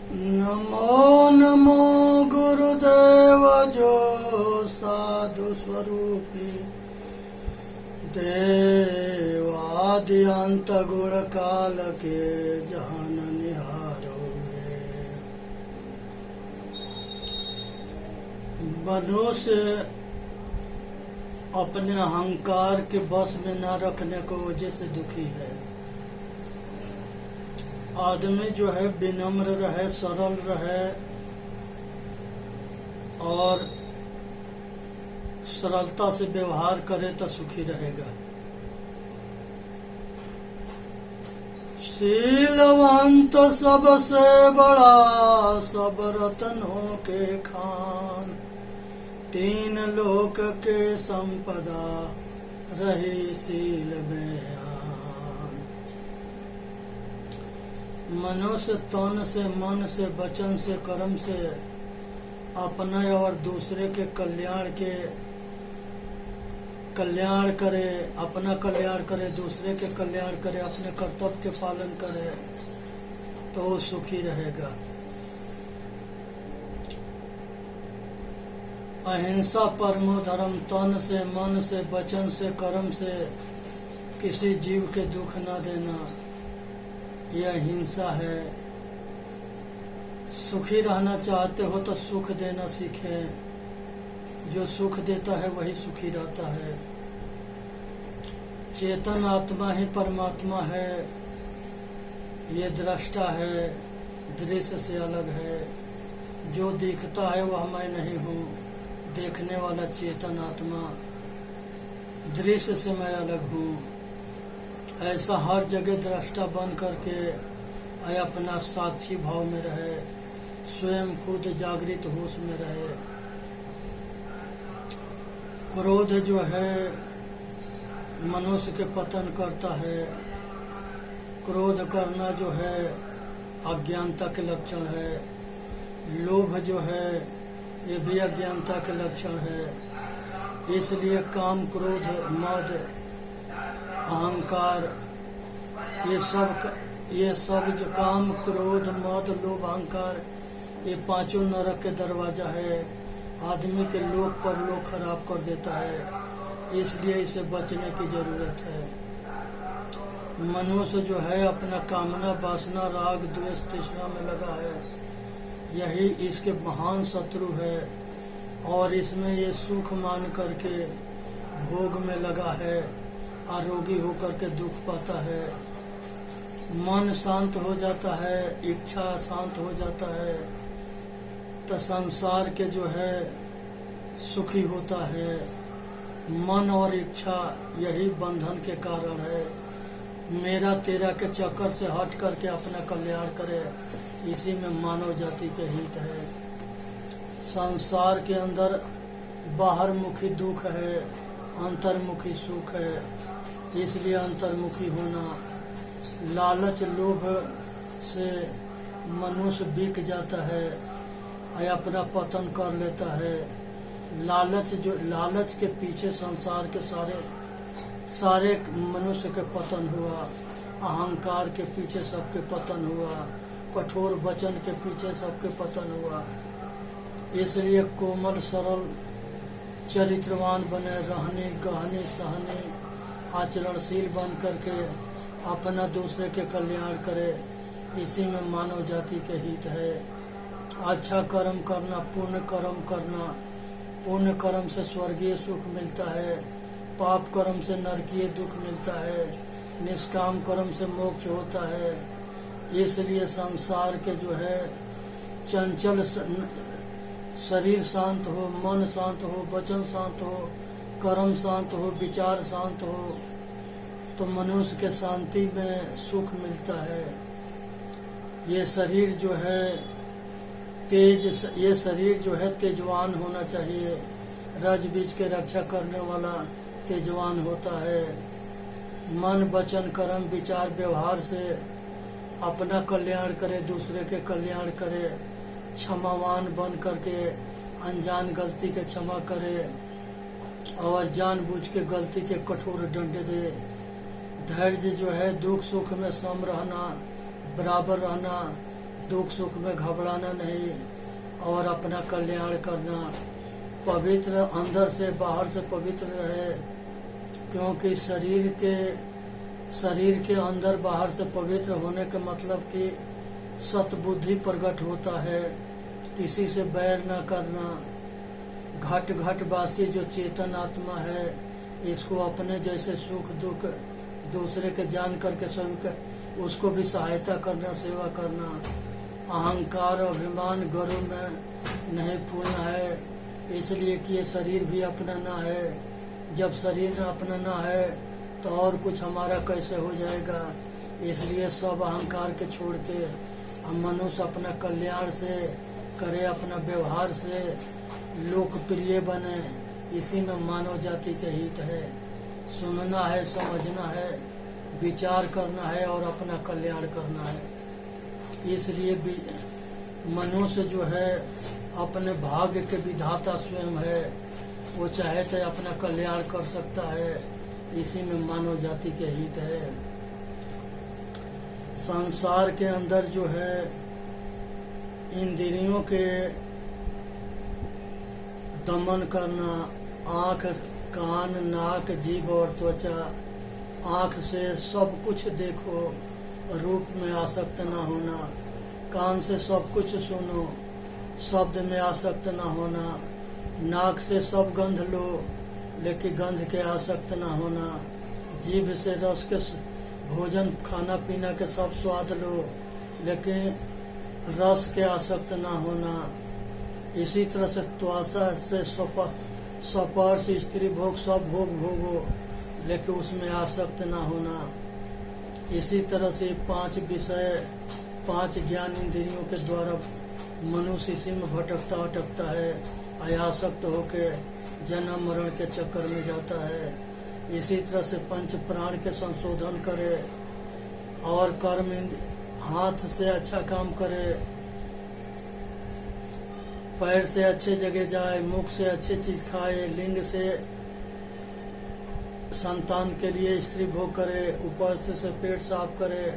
नमो नमो गुरुदेव जो साधु स्वरूपी देवादि अंत गुण काल के जान निहारोगे। मनुष्य अपने अहंकार के बस में न रखने की वजह से दुखी है। आदमी जो है विनम्र रहे, सरल रहे और सरलता से व्यवहार करे तो सुखी रहेगा। शीलवंत सबसे बड़ा सब रत्नों के खान, तीन लोक के संपदा रही शील में। मनुष्य तन से, मन से, वचन से, कर्म से अपना और दूसरे के कल्याण करे, अपना कल्याण करे, दूसरे के कल्याण करे, अपने कर्तव्य के पालन करे तो वो सुखी रहेगा। अहिंसा परमो धर्म, तन से, मन से, वचन से, कर्म से किसी जीव के दुख न देना, यह हिंसा है। सुखी रहना चाहते हो तो सुख देना सीखें। जो सुख देता है वही सुखी रहता है। चेतन आत्मा ही परमात्मा है। ये दृष्टा है, दृश्य से अलग है। जो दिखता है वह मैं नहीं हूँ। देखने वाला चेतन आत्मा, दृश्य से मैं अलग हूँ। ऐसा हर जगह दृष्टा बन करके अपना साक्षी भाव में रहे, स्वयं खुद जागृत होश में रहे। क्रोध जो है मनुष्य के पतन करता है। क्रोध करना जो है अज्ञानता के लक्षण है। लोभ जो है ये भी अज्ञानता के लक्षण है। इसलिए काम, क्रोध, मद, अहंकार, ये सब जो काम, क्रोध, मद, लोभ, अहंकार, ये पांचों नरक के दरवाजा है। आदमी के लोक पर लोक खराब कर देता है। इसलिए इसे बचने की जरूरत है। मनुष्य जो है अपना कामना, वासना, राग, द्वेष, तृष्णा में लगा है। यही इसके महान शत्रु है और इसमें ये सुख मान करके भोग में लगा है। आरोगी होकर के दुख पाता है। मन शांत हो जाता है, इच्छा शांत हो जाता है तो संसार के जो है सुखी होता है। मन और इच्छा यही बंधन के कारण है। मेरा तेरा के चक्कर से हट करके अपना कल्याण करे, इसी में मानव जाति के हित है। संसार के अंदर बाहर मुखी दुख है, अंतर्मुखी सुख है। इसलिए अंतर्मुखी होना। लालच, लोभ से मनुष्य बिक जाता है, अपना पतन कर लेता है। लालच के पीछे संसार के सारे मनुष्य के पतन हुआ। अहंकार के पीछे सबके पतन हुआ। कठोर वचन के पीछे सबके पतन हुआ। इसलिए कोमल, सरल, चरित्रवान बने, रहने, गहने, सहने, आचरणशील बन करके अपना दूसरे के कल्याण करे, इसी में मानव जाति के हित है। अच्छा कर्म करना, पुण्य कर्म करना। पुण्य कर्म से स्वर्गीय सुख मिलता है, पाप कर्म से नरकीय दुख मिलता है, निष्काम कर्म से मोक्ष होता है। इसलिए संसार के जो है चंचल शरीर शांत हो, मन शांत हो, वचन शांत हो, कर्म शांत हो, विचार शांत हो तो मनुष्य के शांति में सुख मिलता है। ये शरीर जो है तेजवान होना चाहिए। रज बीज के रक्षा करने वाला तेजवान होता है। मन, वचन, कर्म, विचार, व्यवहार से अपना कल्याण करे, दूसरे के कल्याण करे। क्षमावान बन करके अनजान गलती के क्षमा करे और जानबूझ के गलती के कठोर दंड दे। धैर्य जो है दुख सुख में सम रहना, बराबर रहना, दुख सुख में घबराना नहीं और अपना कल्याण करना। पवित्र अंदर से बाहर से पवित्र रहे, क्योंकि शरीर के अंदर बाहर से पवित्र होने के मतलब कि सतबुद्धि प्रकट होता है। किसी से बैर न करना। घट घट वासी जो चेतन आत्मा है, इसको अपने जैसे सुख दुख दूसरे के जान करके सभी उसको भी सहायता करना, सेवा करना। अहंकार अभिमान गर्व में नहीं फूलना है, इसलिए कि ये शरीर भी अपनाना है। जब शरीर अपनाना है तो और कुछ हमारा कैसे हो जाएगा। इसलिए सब अहंकार के छोड़ के हम मनुष्य अपना कल्याण से करे, अपना व्यवहार से लोकप्रिय बने। इसी में मानव जाति के हित है। सुनना है, समझना है, विचार करना है और अपना कल्याण करना है। इसलिए भी मनुष्य जो है अपने भाग्य के विधाता स्वयं है। वो चाहे तो अपना कल्याण कर सकता है। इसी में मानव जाति के हित है। संसार के अंदर जो है इंद्रियों के दमन करना, आँख कान नाक जीभ और त्वचा। आँख से सब कुछ देखो, रूप में आसक्त न होना। कान से सब कुछ सुनो, शब्द में आसक्त न होना। नाक से सब गंध लो, लेकिन गंध के आसक्त न होना। जीभ से रस के भोजन खाना पीना के सब स्वाद लो, लेकिन रस के आसक्त न होना। इसी तरह से त्वचा से स्पर्श स्त्री भोग सब भोग भोगो, लेकिन उसमें आसक्त न होना। इसी तरह से 5 विषय 5 ज्ञान इंद्रियों के द्वारा मनुष्य इसी में भटकता है, आयासक्त होके जन्म मरण के चक्कर में जाता है। इसी तरह से 5 प्राण के संशोधन करे और कर्म हाथ से अच्छा काम करे, पैर से अच्छे जगह जाए, मुख से अच्छी चीज खाए, लिंग से संतान के लिए स्त्री भोग करे, उपस्थ से पेट साफ करे।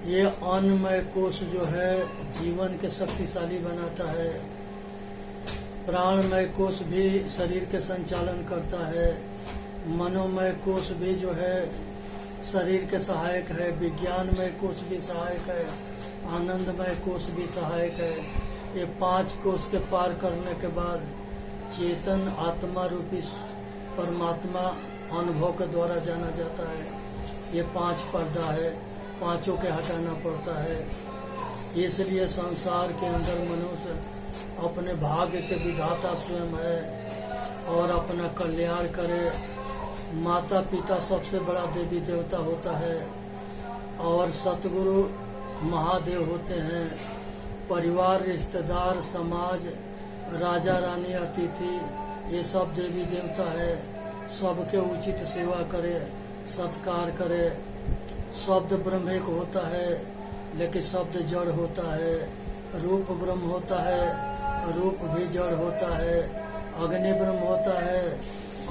ये अन्नमय कोश जो है जीवन के शक्तिशाली बनाता है। प्राणमय कोश भी शरीर के संचालन करता है। मनोमय कोश भी जो है शरीर के सहायक है। विज्ञानमय कोश भी सहायक है। आनंदमय कोश भी सहायक है। ये 5 कोश के पार करने के बाद चेतन आत्मा रूपी परमात्मा अनुभव के द्वारा जाना जाता है। ये 5 पर्दा है, 5 के हटाना पड़ता है। इसलिए संसार के अंदर मनुष्य अपने भाग्य के विधाता स्वयं है और अपना कल्याण करे। माता पिता सबसे बड़ा देवी देवता होता है और सतगुरु महादेव होते हैं। परिवार, रिश्तेदार, समाज, राजा रानी, अतिथि, ये सब देवी देवता है। सबके उचित सेवा करे, सत्कार करे। शब्द ब्रह्म एक होता है, लेकिन शब्द जड़ होता है। रूप ब्रह्म होता है, रूप भी जड़ होता है। अग्नि ब्रह्म होता है,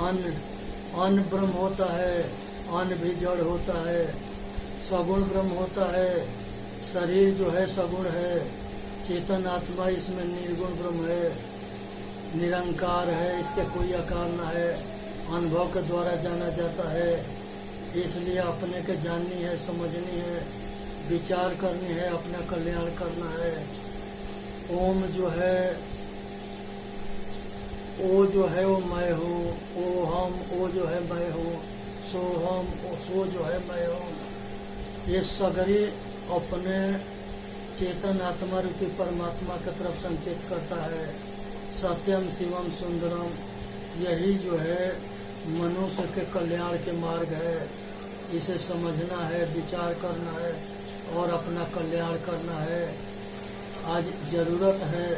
अन्न ब्रह्म होता है, अन्न भी जड़ होता है। सगुण ब्रह्म होता है, शरीर जो है सगुण है। चेतन आत्मा इसमें निर्गुण ब्रह्म है, निरंकार है, इसके कोई आकार न है। अनुभव के द्वारा जाना जाता है। इसलिए अपने के जाननी है, समझनी है, विचार करनी है, अपना कल्याण करना है। ओम जो है वो मैं हूँ, ओ हम, ओ जो है मैं हूँ, सो हम, सो जो है मैं हूँ। ये सगरी अपने चेतन आत्मा रूपी परमात्मा की तरफ संकेत करता है। सत्यम शिवम सुंदरम, यही जो है मनुष्य के कल्याण के मार्ग है। इसे समझना है, विचार करना है और अपना कल्याण करना है। आज जरूरत है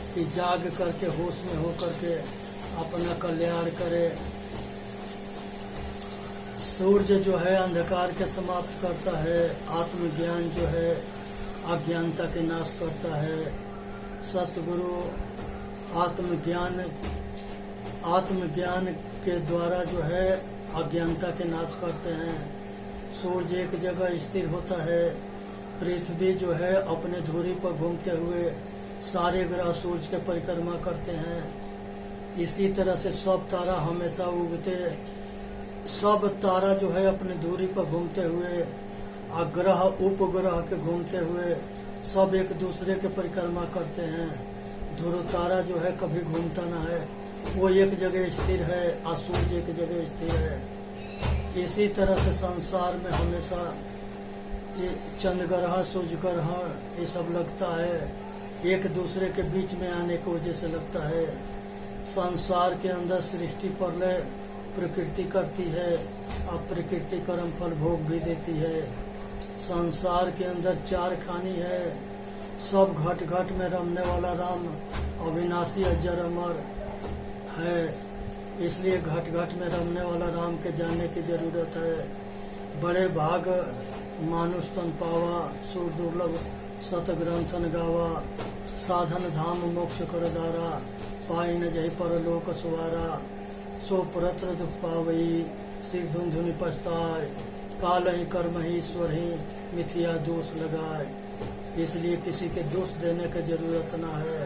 कि जाग करके होश में हो करके अपना कल्याण करे। सूर्य जो है अंधकार के समाप्त करता है। आत्मज्ञान जो है अज्ञानता के नाश करता है। सतगुरु आत्मज्ञान के द्वारा जो है अज्ञानता के नाश करते हैं। सूर्य एक जगह स्थिर होता है, पृथ्वी जो है अपने धुरी पर घूमते हुए सारे ग्रह सूरज के परिक्रमा करते हैं। इसी तरह से सब तारा हमेशा उगते, सब तारा जो है अपने धुरी पर घूमते हुए और ग्रह उपग्रह के घूमते हुए सब एक दूसरे के परिक्रमा करते हैं। ध्रुव तारा जो है कभी घूमता ना है, वो एक जगह स्थिर है और सूरज एक जगह स्थिर है। इसी तरह से संसार में हमेशा ये चंद्र ग्रहण सूर्य ग्रहण ये सब लगता है, एक दूसरे के बीच में आने की वजह से लगता है। संसार के अंदर सृष्टि प्रलय प्रकृति करती है और प्रकृति कर्म फल भोग भी देती है। संसार के अंदर चार खानी है, सब घट घट में रमने वाला राम अविनाशी अजर अमर है, इसलिए घट घट में रमने वाला राम के जानने की जरूरत है। बड़े भाग मानुष तन पावा, सुर दुर्लभ सत ग्रंथन गावा, साधन धाम मोक्ष कर दारा, पाई न जही परलोक सुवारा, सो परत्र दुख पावई, सिर धुन धुनि पछताए, काल ही कर्म ही ईश्वर ही मिथिया दोष लगाए। इसलिए किसी के दोष देने की जरूरत ना है,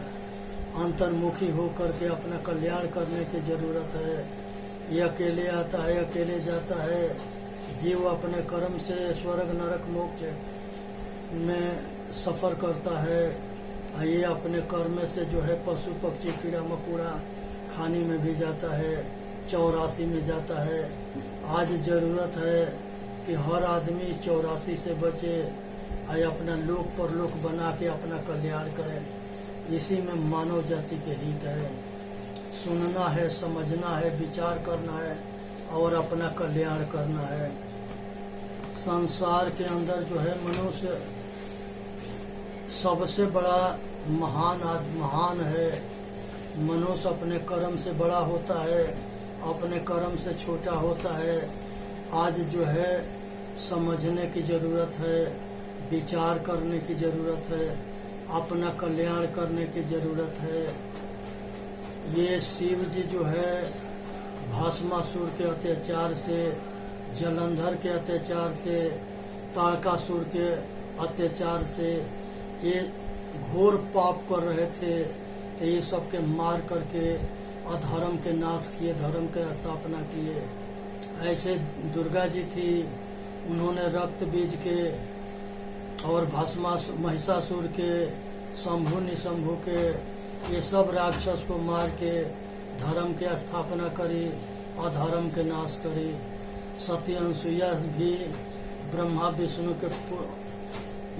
अंतर्मुखी होकर के अपना कल्याण करने की जरूरत है। ये अकेले आता है अकेले जाता है, जीव अपने कर्म से स्वर्ग नरक मोक्ष में सफर करता है। ये अपने कर्म से जो है पशु पक्षी कीड़ा मकोड़ा खाने में भी जाता है, 84 में जाता है। आज जरूरत है कि हर आदमी 84 से बचे और अपना लोक परलोक बना के अपना कल्याण करे। इसी में मानव जाति के हित है। सुनना है, समझना है, विचार करना है और अपना कल्याण करना है। संसार के अंदर जो है मनुष्य सबसे बड़ा महान है। मनुष्य अपने कर्म से बड़ा होता है, अपने कर्म से छोटा होता है। आज जो है समझने की जरूरत है, विचार करने की जरूरत है, अपना कल्याण करने की जरूरत है। ये शिव जी जो है भस्मासुर के अत्याचार से, जलंधर के अत्याचार से, तारकासुर के अत्याचार से ये घोर पाप कर रहे थे, तो ये सबके मार करके अधर्म के नाश किए, धर्म के स्थापना किए। ऐसे दुर्गा जी थी, उन्होंने रक्त बीज के और महिषासुर के, शंभु निशंभु के, ये सब राक्षस को मार के धर्म के स्थापना करी, अधर्म के नाश करी। सती अनसुईया भी ब्रह्मा विष्णु के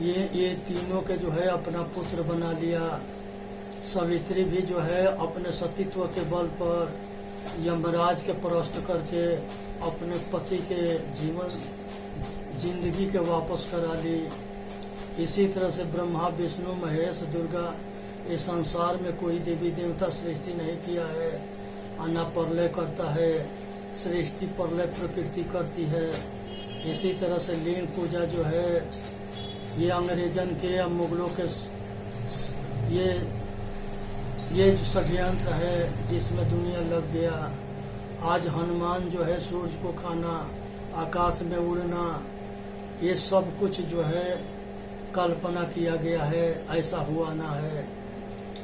ये तीनों के जो है अपना पुत्र बना लिया। सावित्री भी जो है अपने सतीत्व के बल पर यमराज के परास्त करके अपने पति के जिंदगी के वापस करा ली। इसी तरह से ब्रह्मा विष्णु महेश दुर्गा, इस संसार में कोई देवी देवता सृष्टि नहीं किया है। अन्ना प्रलय करता है, सृष्टि प्रलय प्रकृति करती है। इसी तरह से लिंग पूजा जो है ये अंग्रेजन के या मुगलों के ये जो षड्यंत्र है जिसमें दुनिया लग गया। आज हनुमान जो है सूरज को खाना, आकाश में उड़ना, ये सब कुछ जो है कल्पना किया गया है, ऐसा हुआ ना है।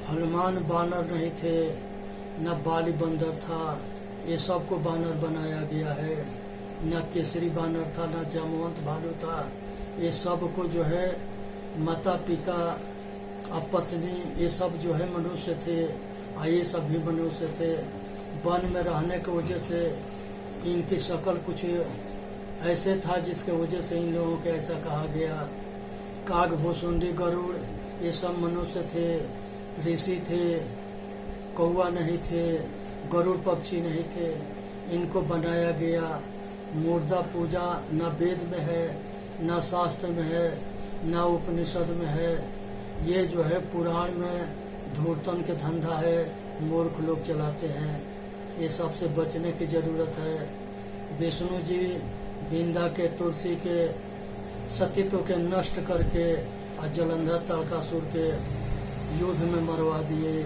हनुमान बानर नहीं थे, न बाली बंदर था, ये सबको बानर बनाया गया है। न केसरी बानर था, न जामवंत भालू था। ये सब को जो है माता पिता और पत्नी ये सब जो है मनुष्य थे, ये सभी मनुष्य थे। वन में रहने की वजह से इनकी शक्ल कुछ ऐसे था जिसके वजह से इन लोगों के ऐसा कहा गया। काग भुसुंडी गरुड़ ये सब मनुष्य थे, ऋषि थे, कौवा नहीं थे, गरुड़ पक्षी नहीं थे, इनको बनाया गया। मुर्दा पूजा न वेद में है, न शास्त्र में है, न उपनिषद में है। ये जो है पुराण में धूर्तन के धंधा है, मूर्ख लोग चलाते हैं। ये सबसे बचने की जरूरत है। विष्णु जी बिंदा के, तुलसी के सतीत्व के नष्ट करके और जलंधर तारकासुर के युद्ध में मरवा दिए।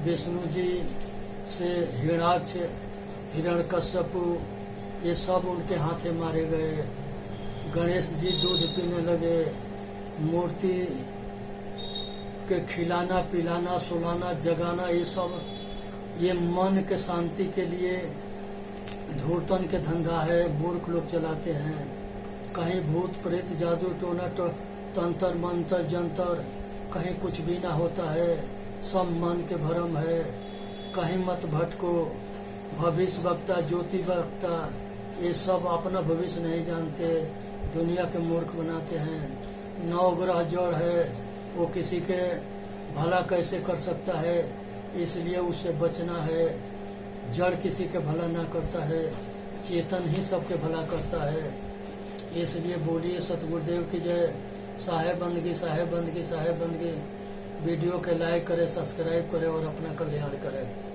विष्णु जी से हिरणाक्ष, हिरण्यकश्यपु ये सब उनके हाथे मारे गए। गणेश जी दूध पीने लगे, मूर्ति के खिलाना पिलाना सुलाना जगाना, ये सब ये मन के शांति के लिए धूर्तन के धंधा है, मूर्ख लोग चलाते हैं। कहीं भूत प्रेत जादू टोना तंत्र मंत्र जंतर, कहीं कुछ भी ना होता है, सब मन के भ्रम है। कहीं मत भटको, भविष्य वक्ता ज्योति वक्ता ये सब अपना भविष्य नहीं जानते, दुनिया के मूर्ख बनाते हैं। 9 ग्रह जड़ है, वो किसी के भला कैसे कर सकता है, इसलिए उससे बचना है। जड़ किसी के भला ना करता है, चेतन ही सबके भला करता है। इसलिए बोलिए सतगुरुदेव की जय। साहेब बंदगी साहेब बंदगी साहेब बंदगी। वीडियो के लाइक करें, सब्सक्राइब करें और अपना कल्याण करें।